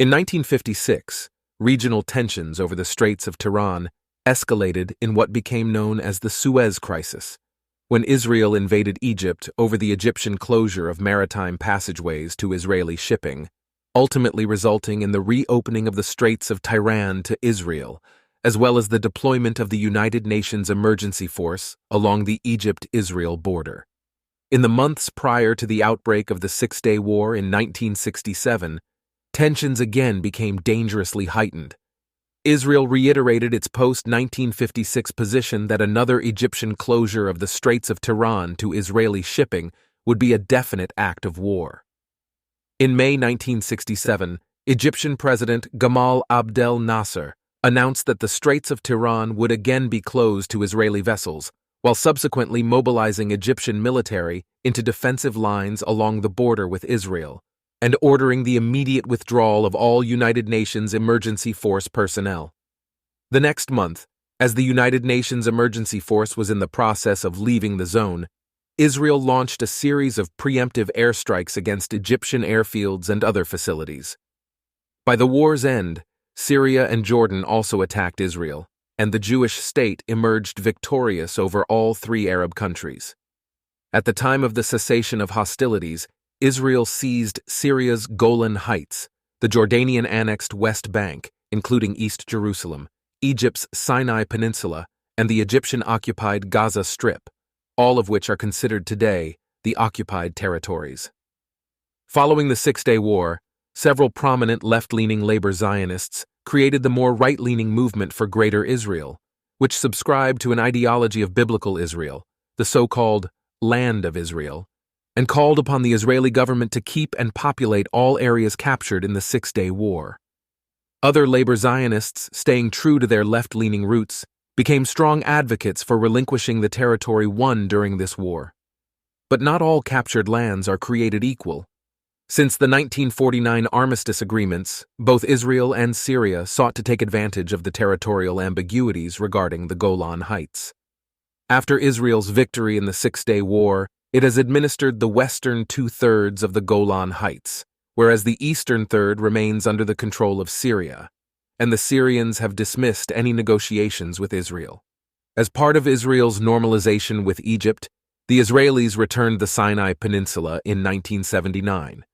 In 1956, regional tensions over the Straits of Tiran escalated in what became known as the Suez Crisis, when Israel invaded Egypt over the Egyptian closure of maritime passageways to Israeli shipping, ultimately resulting in the reopening of the Straits of Tiran to Israel, as well as the deployment of the United Nations Emergency Force along the Egypt-Israel border. In the months prior to the outbreak of the Six-Day War in 1967, tensions again became dangerously heightened. Israel reiterated its post-1956 position that another Egyptian closure of the Straits of Tiran to Israeli shipping would be a definite act of war. In May 1967, Egyptian President Gamal Abdel Nasser announced that the Straits of Tiran would again be closed to Israeli vessels, while subsequently mobilizing Egyptian military into defensive lines along the border with Israel, and ordering the immediate withdrawal of all United Nations Emergency Force personnel. The next month, as the United Nations Emergency Force was in the process of leaving the zone, Israel launched a series of preemptive airstrikes against Egyptian airfields and other facilities. By the war's end, Syria and Jordan also attacked Israel, and the Jewish state emerged victorious over all three Arab countries. At the time of the cessation of hostilities, Israel seized Syria's Golan Heights, the Jordanian-annexed West Bank, including East Jerusalem, Egypt's Sinai Peninsula, and the Egyptian-occupied Gaza Strip, all of which are considered today the occupied territories. Following the Six-Day War, several prominent left-leaning labor Zionists created the more right-leaning Movement for Greater Israel, which subscribed to an ideology of biblical Israel, the so-called Land of Israel, and called upon the Israeli government to keep and populate all areas captured in the Six-Day War. Other labor Zionists, staying true to their left-leaning roots, became strong advocates for relinquishing the territory won during this war. But not all captured lands are created equal. Since the 1949 armistice agreements, both Israel and Syria sought to take advantage of the territorial ambiguities regarding the Golan Heights. After Israel's victory in the Six-Day War, it has administered the western two-thirds of the Golan Heights, whereas the eastern third remains under the control of Syria, and the Syrians have dismissed any negotiations with Israel. As part of Israel's normalization with Egypt, the Israelis returned the Sinai Peninsula in 1979.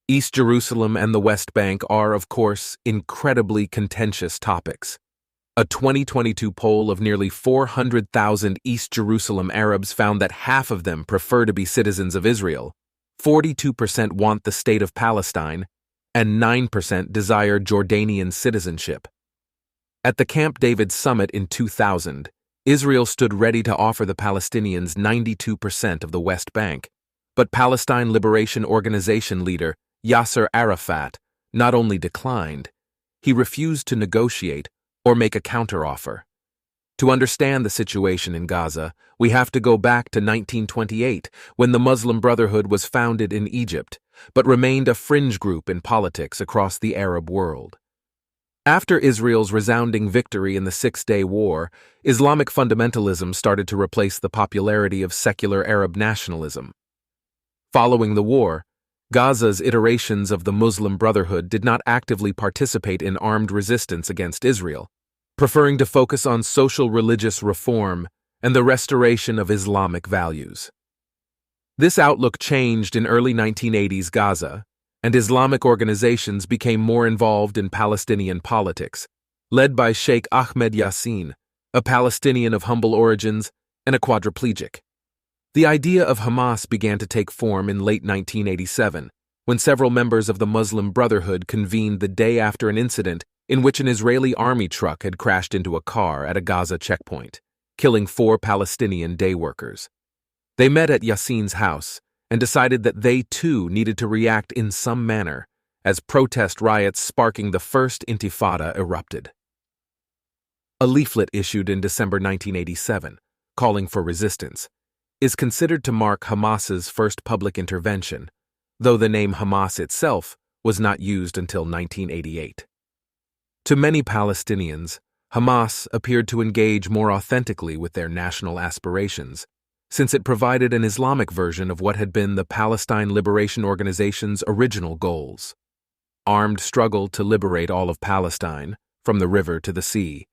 East Jerusalem and the West Bank are, of course, incredibly contentious topics. A 2022 poll of nearly 400,000 East Jerusalem Arabs found that half of them prefer to be citizens of Israel, 42% want the state of Palestine, and 9% desire Jordanian citizenship. At the Camp David summit in 2000, Israel stood ready to offer the Palestinians 92% of the West Bank, but Palestine Liberation Organization leader Yasser Arafat not only declined, he refused to negotiate or make a counteroffer. To understand the situation in Gaza, we have to go back to 1928, when the Muslim Brotherhood was founded in Egypt, but remained a fringe group in politics across the Arab world. After Israel's resounding victory in the Six-Day War, Islamic fundamentalism started to replace the popularity of secular Arab nationalism. Following the war, Gaza's iterations of the Muslim Brotherhood did not actively participate in armed resistance against Israel, preferring to focus on social religious reform and the restoration of Islamic values. This outlook changed in early 1980s Gaza, and Islamic organizations became more involved in Palestinian politics, led by Sheikh Ahmed Yassin, a Palestinian of humble origins and a quadriplegic. The idea of Hamas began to take form in late 1987, when several members of the Muslim Brotherhood convened the day after an incident in which an Israeli army truck had crashed into a car at a Gaza checkpoint, killing 4 Palestinian day workers. They met at Yassin's house and decided that they too needed to react in some manner, as protest riots sparking the first Intifada erupted. A leaflet issued in December 1987, calling for resistance, is considered to mark Hamas's first public intervention, though the name Hamas itself was not used until 1988. To many Palestinians, Hamas appeared to engage more authentically with their national aspirations, since it provided an Islamic version of what had been the Palestine Liberation Organization's original goals. armed struggle to liberate all of Palestine, from the river to the sea,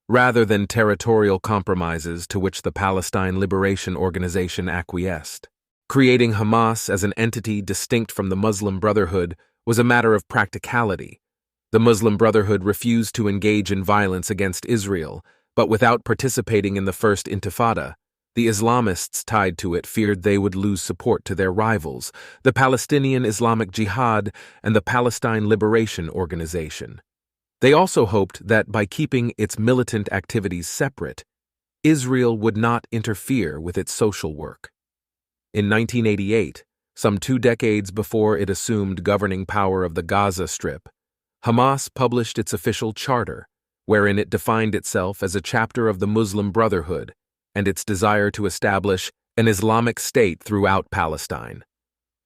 rather than territorial compromises to which the Palestine Liberation Organization acquiesced. Creating Hamas as an entity distinct from the Muslim Brotherhood was a matter of practicality. The Muslim Brotherhood refused to engage in violence against Israel, but without participating in the First Intifada, the Islamists tied to it feared they would lose support to their rivals, the Palestinian Islamic Jihad and the Palestine Liberation Organization. They also hoped that by keeping its militant activities separate, Israel would not interfere with its social work. In 1988, some 2 decades before it assumed governing power of the Gaza Strip, Hamas published its official charter, wherein it defined itself as a chapter of the Muslim Brotherhood and its desire to establish an Islamic state throughout Palestine.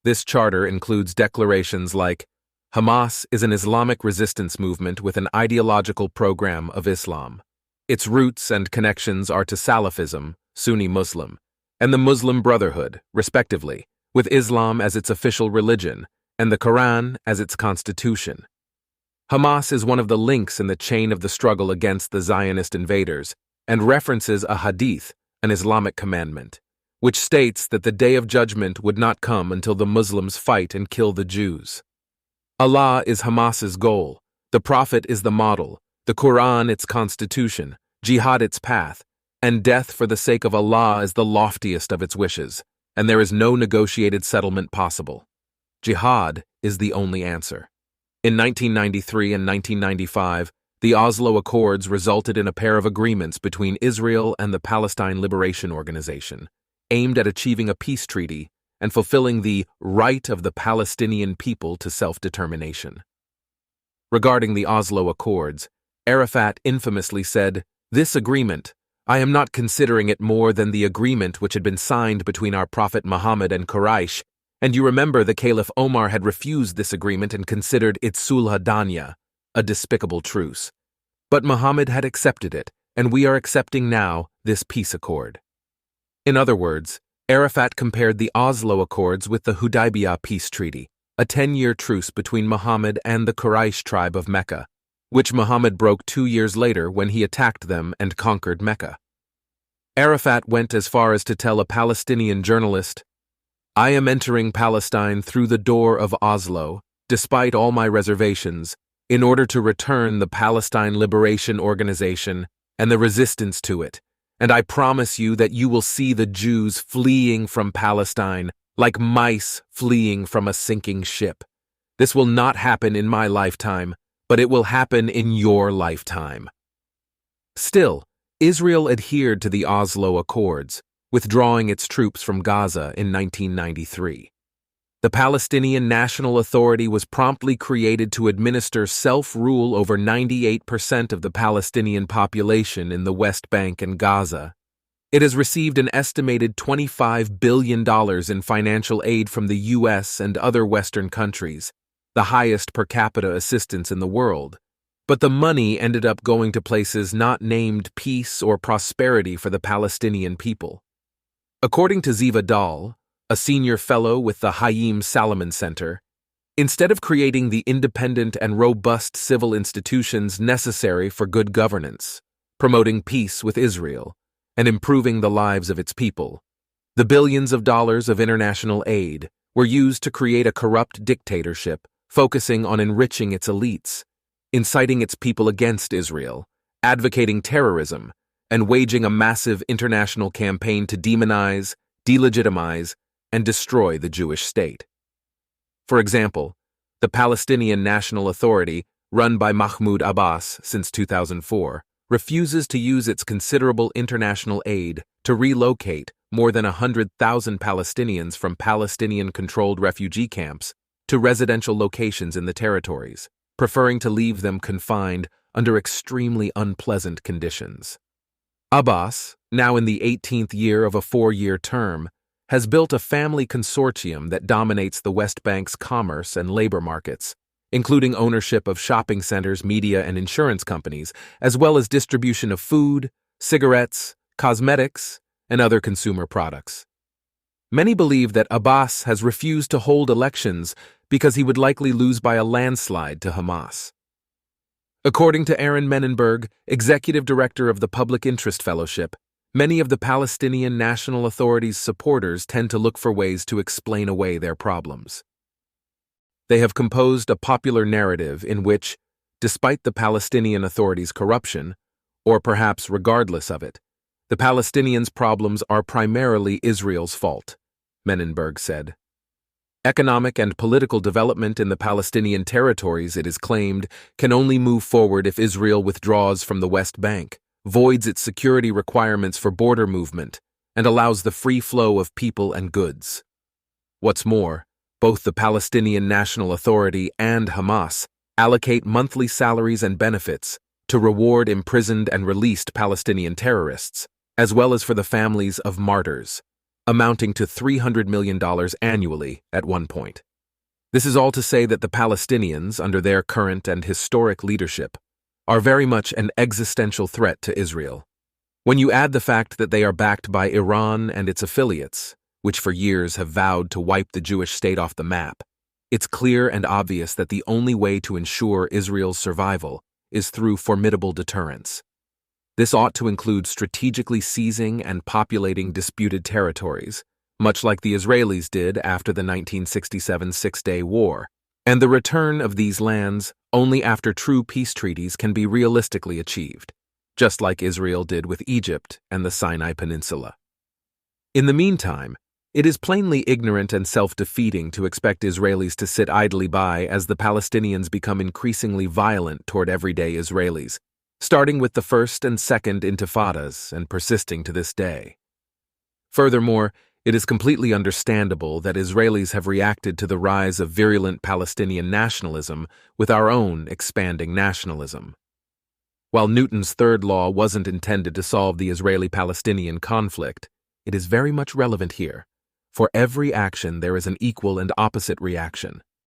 This charter includes declarations like, Hamas is an Islamic resistance movement with an ideological program of Islam. Its roots and connections are to Salafism, Sunni Muslim, and the Muslim Brotherhood, respectively, with Islam as its official religion and the Quran as its constitution. Hamas is one of the links in the chain of the struggle against the Zionist invaders and references a hadith, an Islamic commandment, which states that the day of judgment would not come until the Muslims fight and kill the Jews. Allah is Hamas's goal, the Prophet is the model, the Quran its constitution, jihad its path, and death for the sake of Allah is the loftiest of its wishes, and there is no negotiated settlement possible. Jihad is the only answer. In 1993 and 1995, the Oslo Accords resulted in a pair of agreements between Israel and the Palestine Liberation Organization, aimed at achieving a peace treaty and fulfilling the right of the Palestinian people to self-determination. Regarding the Oslo Accords, Arafat infamously said, "This agreement, I am not considering it more than the agreement which had been signed between our Prophet Muhammad and Quraysh, and you remember the Caliph Omar had refused this agreement and considered it sulh danya, a despicable truce. But Muhammad had accepted it, and we are accepting now this peace accord." In other words, Arafat compared the Oslo Accords with the Hudaybiyah peace treaty, a 10-year truce between Muhammad and the Quraysh tribe of Mecca, which Muhammad broke 2 years later when he attacked them and conquered Mecca. Arafat went as far as to tell a Palestinian journalist, "I am entering Palestine through the door of Oslo, despite all my reservations, in order to return the Palestine Liberation Organization and the resistance to it, and I promise you that you will see the Jews fleeing from Palestine like mice fleeing from a sinking ship. This will not happen in my lifetime, but it will happen in your lifetime." Still, Israel adhered to the Oslo Accords, withdrawing its troops from Gaza in 1993. The Palestinian National Authority was promptly created to administer self-rule over 98% of the Palestinian population in the West Bank and Gaza. It has received an estimated $25 billion in financial aid from the U.S. and other Western countries, the highest per capita assistance in the world. But the money ended up going to places not named peace or prosperity for the Palestinian people. According to Ziva Dahl, a senior fellow with the Haim Salomon Center, instead of creating the independent and robust civil institutions necessary for good governance, promoting peace with Israel, and improving the lives of its people, the billions of dollars of international aid were used to create a corrupt dictatorship focusing on enriching its elites, inciting its people against Israel, advocating terrorism, and waging a massive international campaign to demonize, delegitimize, and destroy the Jewish state. For example, the Palestinian National Authority, run by Mahmoud Abbas since 2004, refuses to use its considerable international aid to relocate more than 100,000 Palestinians from Palestinian-controlled refugee camps to residential locations in the territories, preferring to leave them confined under extremely unpleasant conditions. Abbas, now in the 18th year of a 4-year term, has built a family consortium that dominates the West Bank's commerce and labor markets, including ownership of shopping centers, media, and insurance companies, as well as distribution of food, cigarettes, cosmetics, and other consumer products. Many believe that Abbas has refused to hold elections because he would likely lose by a landslide to Hamas. According to Aaron Menenberg, executive director of the Public Interest Fellowship, many of the Palestinian National Authority's supporters tend to look for ways to explain away their problems. They have composed a popular narrative in which, despite the Palestinian Authority's corruption, or perhaps regardless of it, the Palestinians' problems are primarily Israel's fault, Menenberg said. Economic and political development in the Palestinian territories, it is claimed, can only move forward if Israel withdraws from the West Bank, voids its security requirements for border movement, and allows the free flow of people and goods. What's more, both the Palestinian National Authority and Hamas allocate monthly salaries and benefits to reward imprisoned and released Palestinian terrorists, as well as for the families of martyrs, amounting to $300 million annually at one point. This is all to say that the Palestinians, under their current and historic leadership, are very much an existential threat to Israel. When you add the fact that they are backed by Iran and its affiliates, which for years have vowed to wipe the Jewish state off the map, it's clear and obvious that the only way to ensure Israel's survival is through formidable deterrence. This ought to include strategically seizing and populating disputed territories, much like the Israelis did after the 1967 Six-Day War, and the return of these lands only after true peace treaties can be realistically achieved, just like Israel did with Egypt and the Sinai Peninsula. In the meantime, it is plainly ignorant and self-defeating to expect Israelis to sit idly by as the Palestinians become increasingly violent toward everyday Israelis, starting with the first and second intifadas and persisting to this day. Furthermore, it is completely understandable that Israelis have reacted to the rise of virulent Palestinian nationalism with our own expanding nationalism. While Newton's third law wasn't intended to solve the Israeli-Palestinian conflict, it is very much relevant here. For every action there is an equal and opposite reaction.